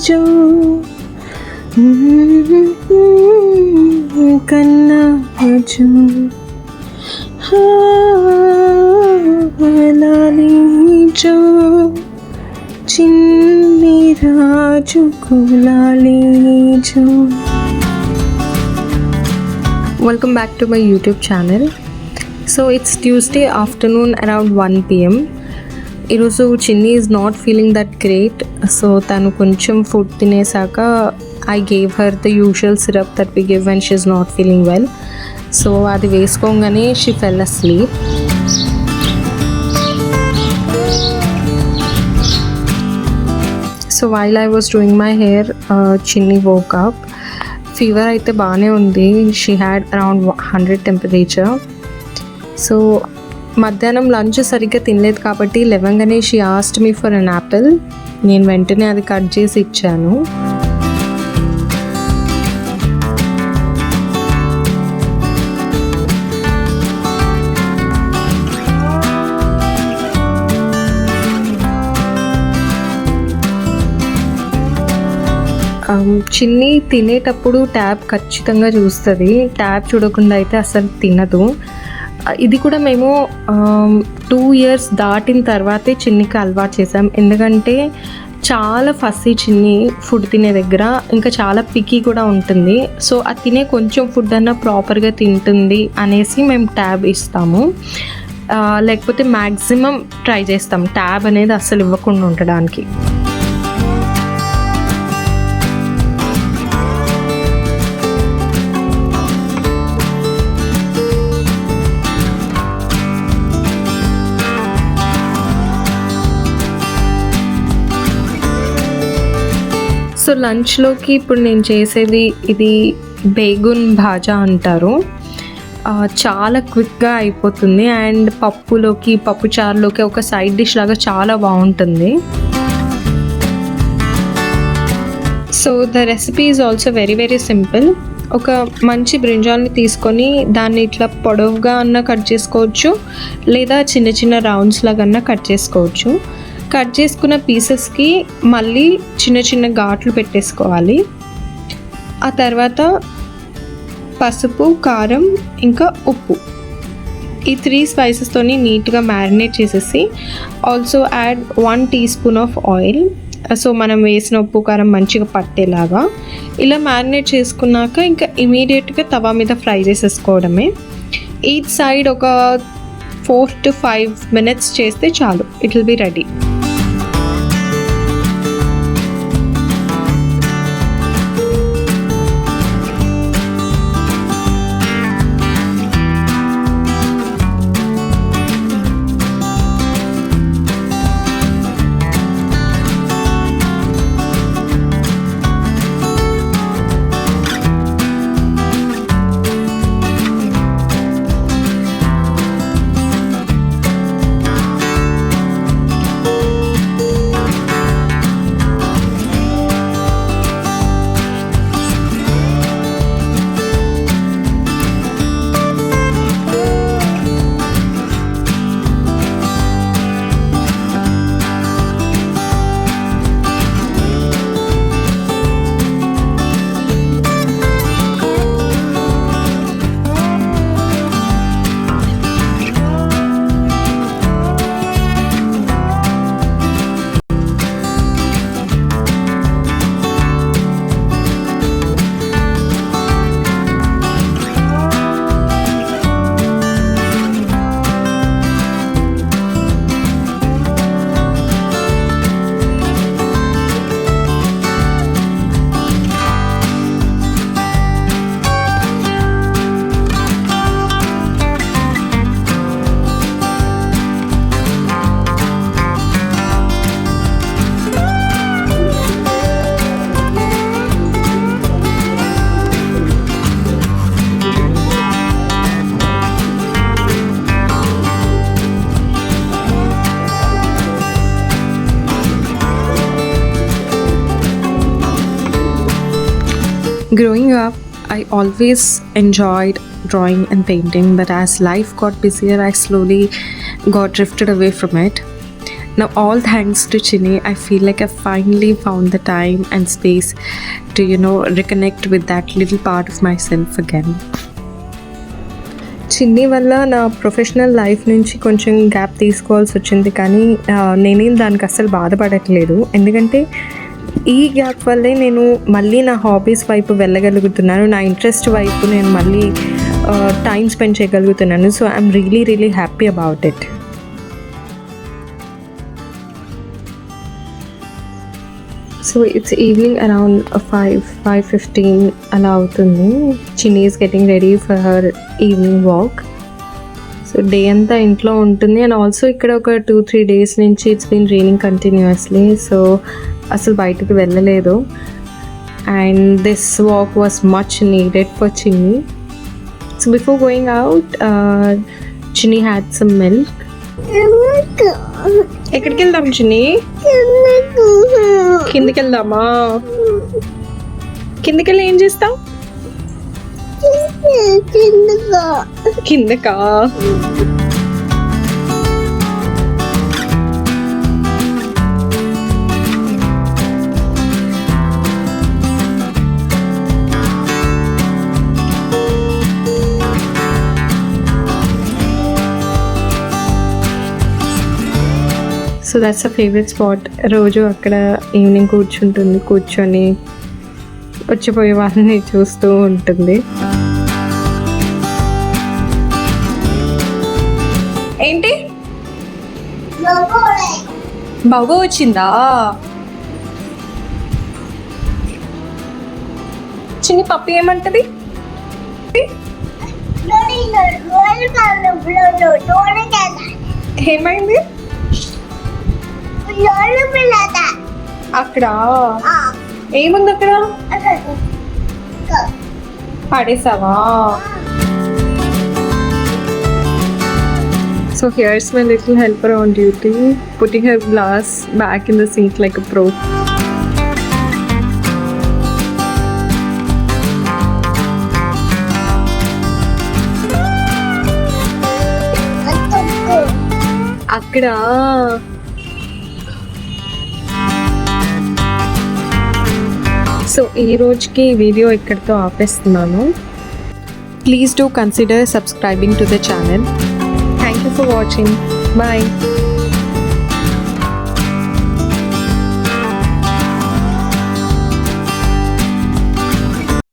जो कन्ना जो लाली जो चिन्नी राजू को लाली जो. Welcome back to my YouTube channel. So it's Tuesday afternoon around 1 PM. ఈరోజు Chinni is not feeling that great. So తను కొంచెం ఫుడ్ తినేసాక I gave her the usual syrup that we give when she is not feeling well. So అది వేసుకోగానే she fell asleep. So while I was doing my hair Chinni woke up. Fever అయితే బాగానే ఉంది. She had around 100 temperature. So మధ్యాహ్నం lunch సరిగ్గా తినలేదు కాబట్టి లేవగానే she asked me for an apple. నేను వెంటనే అది కట్ చేసి ఇచ్చాను. చిన్ని తినేటప్పుడు ట్యాబ్ ఖచ్చితంగా చూస్తుంది. ట్యాబ్ చూడకుండా అయితే అసలు తినదు. ఇది కూడా మేము 2 years దాటిన తర్వాతే చిన్నికి అలవాటు చేసాం. ఎందుకంటే చాలా ఫస్సీ చిన్ని ఫుడ్ తినే దగ్గర, ఇంకా చాలా పిక్కీ కూడా ఉంటుంది. సో అది తినే కొంచెం ఫుడ్ అన్నా ప్రాపర్గా తింటుంది అనేసి మేము ట్యాబ్ ఇస్తాము. లేకపోతే మ్యాక్సిమం ట్రై చేస్తాం ట్యాబ్ అనేది అస్సలు ఇవ్వకుండా ఉండడానికి. సో లంచ్లోకి ఇప్పుడు నేను చేసేది ఇది బేగున్ భాజా అంటారు. చాలా క్విక్గా అయిపోతుంది అండ్ పప్పులోకి, పప్పు చారులోకి ఒక సైడ్ డిష్ లాగా చాలా బాగుంటుంది. So the recipe is also very very simple. ఒక మంచి బ్రింజాల్ని తీసుకొని దాన్ని ఇట్లా పొడవుగా అన్నా కట్ చేసుకోవచ్చు, లేదా చిన్న చిన్న రౌండ్స్ లాగా అన్నా కట్ చేసుకోవచ్చు. కట్ చేసుకున్న పీసెస్కి మళ్ళీ చిన్న చిన్న ఘాట్లు పెట్టేసుకోవాలి. ఆ తర్వాత పసుపు, కారం, ఇంకా ఉప్పు, ఈ 3 స్పైసెస్తోని నీట్గా మ్యారినేట్ చేసేసి also add 1 teaspoon of oil. So మనం వేసిన ఉప్పు కారం మంచిగా పట్టేలాగా ఇలా మ్యారినేట్ చేసుకున్నాక ఇంకా ఇమీడియట్గా తవా మీద ఫ్రై చేసేసుకోవడమే. ఈచ్ సైడ్ ఒక 4 to 5 minutes చేస్తే చాలు, it will be ready. Growing up, I always enjoyed drawing and painting, but as life got busier, I slowly got drifted away from it. Now, all thanks to Chinny, I feel like I finally found the time and space to, reconnect with that little part of myself again. చిన్ని వల్ల నా professional life నుంచి కొంచెం gap తీసుకోవాల్సి వచ్చింది, కానీ నేనేం దానికి అస్సలు బాధపడట్లేదు. ఎందుకంటే ఈ గ్యాప్ వల్లే నేను మళ్ళీ నా హాబీస్ వైపు వెళ్ళగలుగుతున్నాను, నా ఇంట్రెస్ట్ వైపు నేను మళ్ళీ టైం స్పెండ్ చేయగలుగుతున్నాను. So I'm really happy about it. So it's evening around 5:15 అలా అవుతుంది. చిన్ని is getting ready for her evening walk. So day అంతా ఇంట్లో ఉంటుంది. అండ్ ఆల్సో ఇక్కడ ఒక 2-3 days నుంచి it's been raining continuously, so అసలు బయటకు వెళ్ళలేదు. And this walk was much needed for Chinni. So before going out Chinni had some milk. ఎక్కడికి వెళ్దాం చిన్ని? కిందికి వెళ్దామా? కిందికి వెళ్ళి ఏం చేస్తావు? కిందకా? So that's a favourite spot. రోజు అక్కడ ఈవినింగ్ కూర్చొని వచ్చిపోయే వాళ్ళని చూస్తూ ఉంటుంది. ఏంటి బాగా వచ్చిందా? చిన్ని పప్పి ఏమంటది? ఏమైంది అక్కడ? ఏముంది అక్కడ? పడేసావా? So here's my little helper on duty, putting her glass back in the sink like a pro. అక్కడ సో ఈ రోజుకి వీడియో ఇక్కడితో ఆపేస్తున్నాను. Please do consider subscribing to the channel. Thank you for watching. Bye.